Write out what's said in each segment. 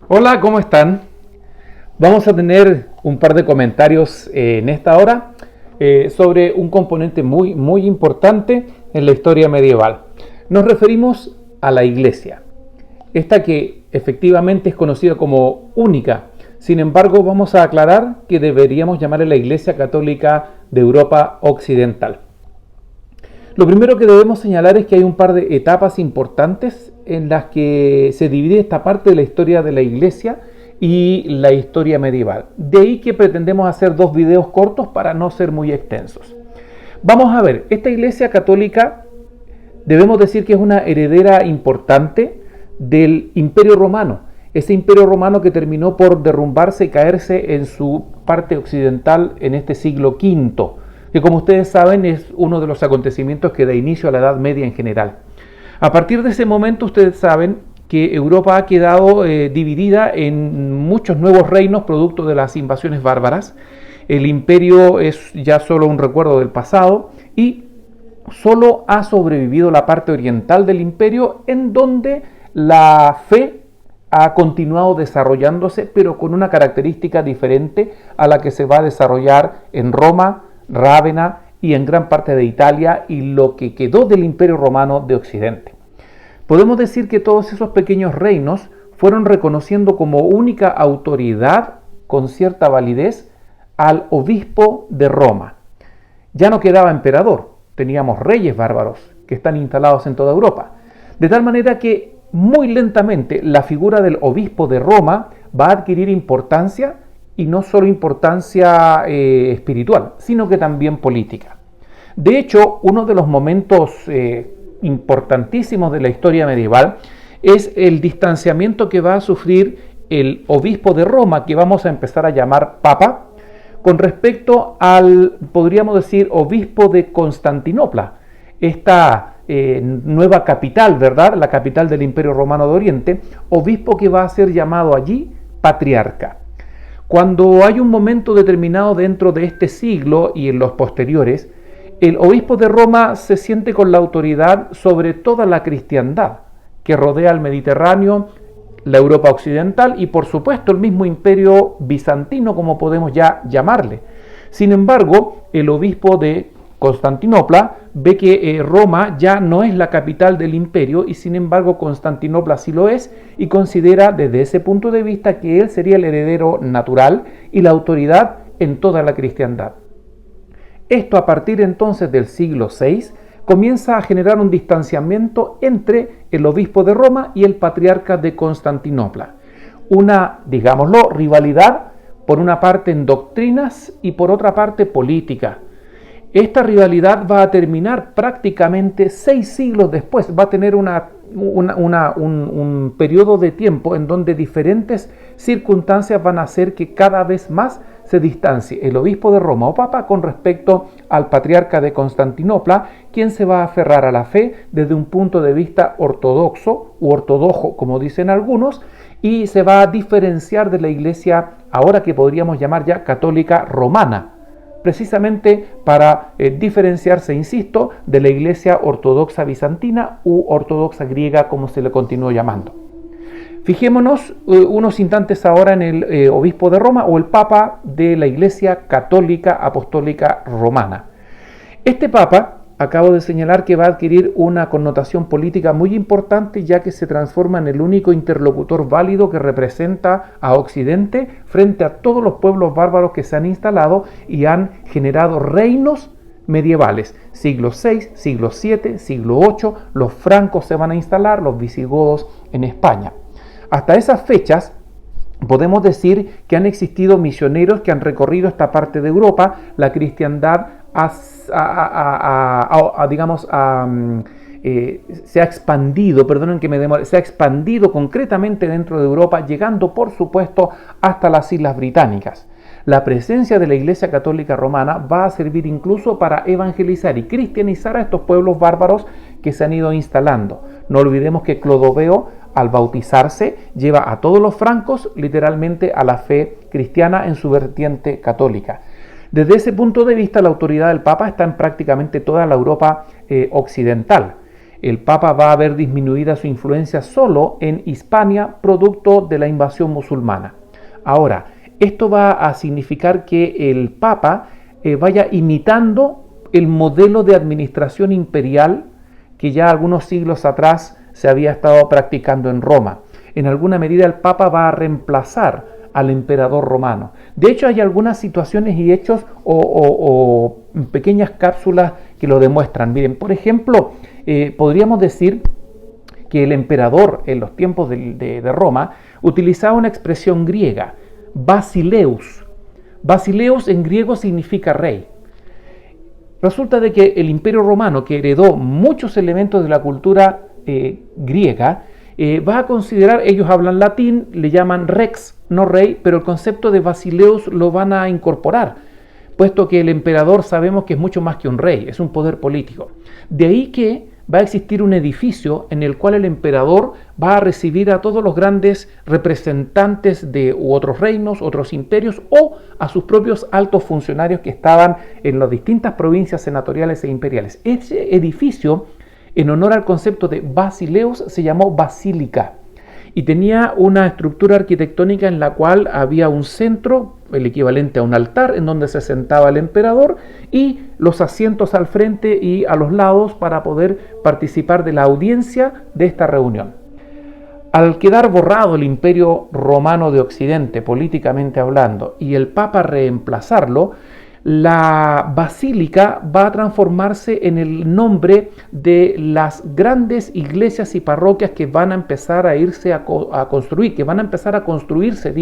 Hola, ¿cómo están? Vamos a tener un par de comentarios en esta hora sobre un componente muy importante en la historia medieval. Nos referimos a la Iglesia, esta que efectivamente es conocida como única. Sin embargo, vamos a aclarar que deberíamos llamarle la Iglesia Católica de Europa Occidental. Lo primero que debemos señalar es que hay un par de etapas importantes en las que se divide esta parte de la historia de la Iglesia y la historia medieval. De ahí que pretendemos hacer dos videos cortos para no ser muy extensos. Vamos a ver, esta Iglesia Católica debemos decir que es una heredera importante del Imperio Romano. Ese Imperio Romano que terminó por derrumbarse y caerse en su parte occidental en este siglo V, que como ustedes saben es uno de los acontecimientos que da inicio a la Edad Media en general. A partir de ese momento ustedes saben que Europa ha quedado dividida en muchos nuevos reinos producto de las invasiones bárbaras. El imperio es ya solo un recuerdo del pasado y solo ha sobrevivido la parte oriental del imperio, en donde la fe ha continuado desarrollándose, pero con una característica diferente a la que se va a desarrollar en Roma, Rávena y en gran parte de Italia y lo que quedó del Imperio Romano de Occidente. Podemos decir que todos esos pequeños reinos fueron reconociendo como única autoridad con cierta validez al obispo de Roma. Ya no quedaba emperador, teníamos reyes bárbaros que están instalados en toda Europa. De tal manera que muy lentamente la figura del obispo de Roma va a adquirir importancia, y no solo importancia espiritual, sino que también política. De hecho, uno de los momentos importantísimos de la historia medieval es el distanciamiento que va a sufrir el obispo de Roma, que vamos a empezar a llamar Papa, con respecto al, podríamos decir, obispo de Constantinopla, esta nueva capital, ¿verdad? La capital del Imperio Romano de Oriente, obispo que va a ser llamado allí patriarca. Cuando hay un momento determinado dentro de este siglo y en los posteriores, el obispo de Roma se siente con la autoridad sobre toda la cristiandad que rodea el Mediterráneo, la Europa occidental y por supuesto el mismo imperio bizantino, como podemos ya llamarle. Sin embargo, el obispo de Constantinopla ve que Roma ya no es la capital del imperio y sin embargo Constantinopla sí lo es, y considera desde ese punto de vista que él sería el heredero natural y la autoridad en toda la cristiandad. Esto a partir entonces del siglo VI comienza a generar un distanciamiento entre el obispo de Roma y el patriarca de Constantinopla. Una, digámoslo, rivalidad por una parte en doctrinas y por otra parte política. Esta rivalidad va a terminar prácticamente 6 siglos después, va a tener un periodo de tiempo en donde diferentes circunstancias van a hacer que cada vez más se distancie el obispo de Roma o Papa con respecto al patriarca de Constantinopla, quien se va a aferrar a la fe desde un punto de vista ortodoxo u ortodoxo, como dicen algunos, y se va a diferenciar de la iglesia ahora que podríamos llamar ya católica romana, precisamente para diferenciarse, insisto, de la iglesia ortodoxa bizantina u ortodoxa griega, como se le continuó llamando. Fijémonos unos instantes ahora en el obispo de Roma o el papa de la iglesia católica apostólica romana. Este papa, acabo de señalar que va a adquirir una connotación política muy importante, ya que se transforma en el único interlocutor válido que representa a Occidente frente a todos los pueblos bárbaros que se han instalado y han generado reinos medievales. Siglo VI, siglo VII, siglo VIII, los francos se van a instalar, los visigodos en España. Hasta esas fechas podemos decir que han existido misioneros que han recorrido esta parte de Europa. La cristiandad se ha expandido, perdonen que me demore, se ha expandido concretamente dentro de Europa, llegando por supuesto hasta las Islas Británicas. La presencia de la Iglesia Católica Romana va a servir incluso para evangelizar y cristianizar a estos pueblos bárbaros que se han ido instalando. No olvidemos que Clodoveo, al bautizarse, lleva a todos los francos literalmente a la fe cristiana en su vertiente católica. Desde ese punto de vista, la autoridad del Papa está en prácticamente toda la Europa occidental. el Papa va a ver disminuida su influencia solo en Hispania, producto de la invasión musulmana. Ahora, esto va a significar que el Papa vaya imitando el modelo de administración imperial que ya algunos siglos atrás se había estado practicando en Roma. En alguna medida el Papa va a reemplazar al emperador romano. De hecho, hay algunas situaciones y hechos o pequeñas cápsulas que lo demuestran. Miren, por ejemplo, podríamos decir que el emperador en los tiempos de Roma utilizaba una expresión griega, basileus. Basileus en griego significa rey. Resulta de que el Imperio Romano, que heredó muchos elementos de la cultura griega, va a considerar, ellos hablan latín, le llaman rex, no rey, pero el concepto de basileus lo van a incorporar, puesto que el emperador sabemos que es mucho más que un rey, es un poder político. De ahí que va a existir un edificio en el cual el emperador va a recibir a todos los grandes representantes de otros reinos, otros imperios o a sus propios altos funcionarios que estaban en las distintas provincias senatoriales e imperiales. Ese edificio, en honor al concepto de basileus, se llamó basílica y tenía una estructura arquitectónica en la cual había un centro, el equivalente a un altar, en donde se sentaba el emperador y los asientos al frente y a los lados para poder participar de la audiencia de esta reunión. Al quedar borrado el Imperio Romano de Occidente, políticamente hablando, y el Papa reemplazarlo, la basílica va a transformarse en el nombre de las grandes iglesias y parroquias que van a empezar a irse a construir, que van a empezar a construirse,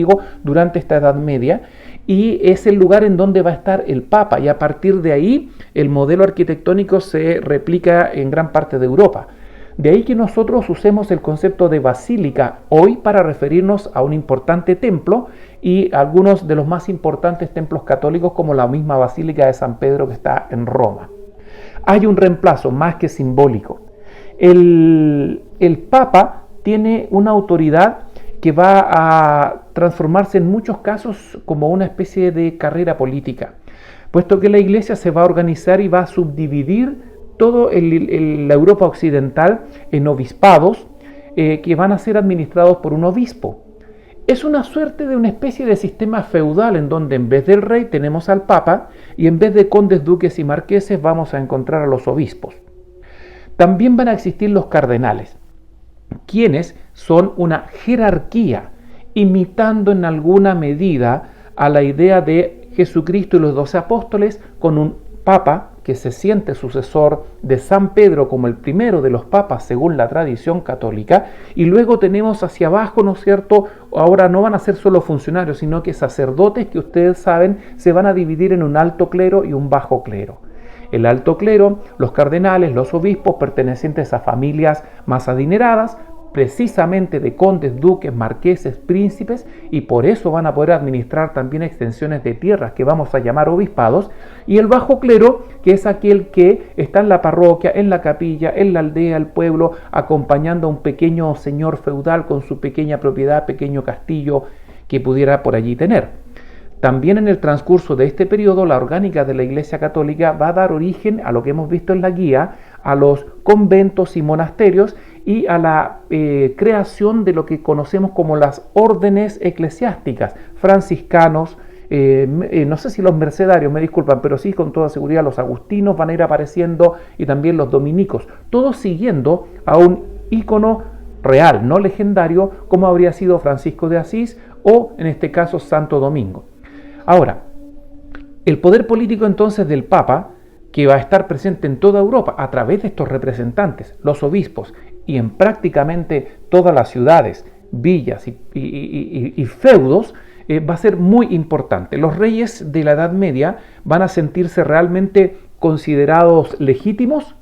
durante esta Edad Media, y es el lugar en donde va a estar el Papa, y a partir de ahí el modelo arquitectónico se replica en gran parte de Europa. De ahí que nosotros usemos el concepto de basílica hoy para referirnos a un importante templo y algunos de los más importantes templos católicos, como la misma Basílica de San Pedro que está en Roma. Hay un reemplazo más que simbólico. El Papa tiene una autoridad que va a transformarse en muchos casos como una especie de carrera política, puesto que la Iglesia se va a organizar y va a subdividir toda la Europa occidental en obispados que van a ser administrados por un obispo. Es una suerte de una especie de sistema feudal en donde en vez del rey tenemos al Papa y en vez de condes, duques y marqueses vamos a encontrar a los obispos. También van a existir los cardenales, quienes son una jerarquía, imitando en alguna medida a la idea de Jesucristo y los 12 apóstoles, con un Papa que se siente sucesor de San Pedro como el primero de los papas según la tradición católica, y luego tenemos hacia abajo, ¿no es cierto? Ahora no van a ser solo funcionarios, sino que sacerdotes que ustedes saben se van a dividir en un alto clero y un bajo clero. El alto clero, los cardenales, los obispos pertenecientes a familias más adineradas, precisamente de condes, duques, marqueses, príncipes, y por eso van a poder administrar también extensiones de tierras que vamos a llamar obispados, y el bajo clero, que es aquel que está en la parroquia, en la capilla, en la aldea, el pueblo, acompañando a un pequeño señor feudal con su pequeña propiedad, pequeño castillo que pudiera por allí tener. También en el transcurso de este periodo, la orgánica de la Iglesia Católica va a dar origen a lo que hemos visto en la guía, a los conventos y monasterios y a la creación de lo que conocemos como las órdenes eclesiásticas, franciscanos, no sé si los mercedarios, me disculpan, pero sí con toda seguridad los agustinos van a ir apareciendo y también los dominicos, todos siguiendo a un ícono real, no legendario, como habría sido Francisco de Asís o en este caso Santo Domingo. Ahora, el poder político entonces del Papa, que va a estar presente en toda Europa a través de estos representantes, los obispos, y en prácticamente todas las ciudades, villas y feudos, va a ser muy importante. Los reyes de la Edad Media van a sentirse realmente considerados legítimos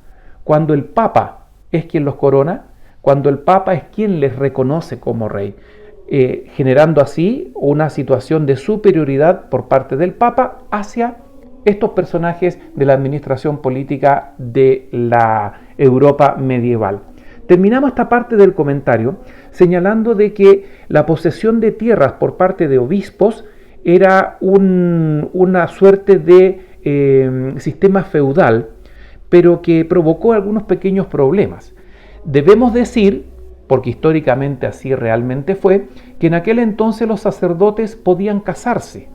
cuando el Papa es quien los corona, cuando el Papa es quien les reconoce como rey, generando así una situación de superioridad por parte del Papa hacia estos personajes de la administración política de la Europa medieval. Terminamos esta parte del comentario señalando de que la posesión de tierras por parte de obispos era una suerte de sistema feudal, pero que provocó algunos pequeños problemas. Debemos decir, porque históricamente así realmente fue, que en aquel entonces los sacerdotes podían casarse.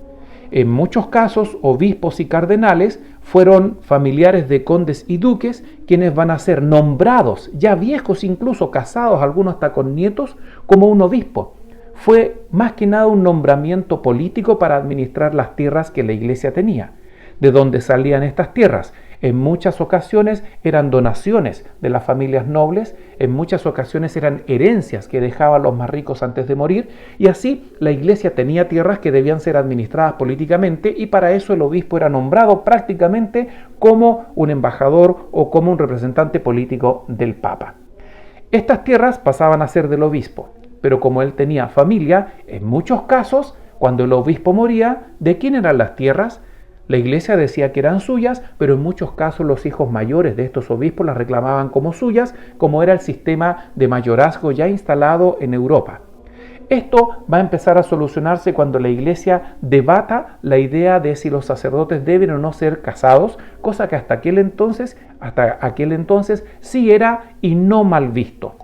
En muchos casos, obispos y cardenales fueron familiares de condes y duques quienes van a ser nombrados, ya viejos incluso, casados, algunos hasta con nietos, como un obispo. Fue más que nada un nombramiento político para administrar las tierras que la iglesia tenía. ¿De dónde salían estas tierras? En muchas ocasiones eran donaciones de las familias nobles, en muchas ocasiones eran herencias que dejaban los más ricos antes de morir, y así la iglesia tenía tierras que debían ser administradas políticamente, y para eso el obispo era nombrado prácticamente como un embajador o como un representante político del Papa. Estas tierras pasaban a ser del obispo, pero como él tenía familia, en muchos casos, cuando el obispo moría, ¿de quién eran las tierras? La iglesia decía que eran suyas, pero en muchos casos los hijos mayores de estos obispos las reclamaban como suyas, como era el sistema de mayorazgo ya instalado en Europa. Esto va a empezar a solucionarse cuando la iglesia debata la idea de si los sacerdotes deben o no ser casados, cosa que hasta aquel entonces sí era y no mal visto.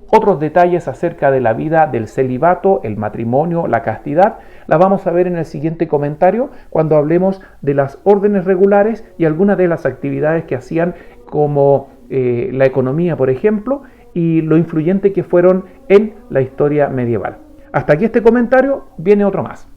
Otros detalles acerca de la vida del celibato, el matrimonio, la castidad, la vamos a ver en el siguiente comentario cuando hablemos de las órdenes regulares y algunas de las actividades que hacían como la economía, por ejemplo, y lo influyente que fueron en la historia medieval. Hasta aquí este comentario, viene otro más.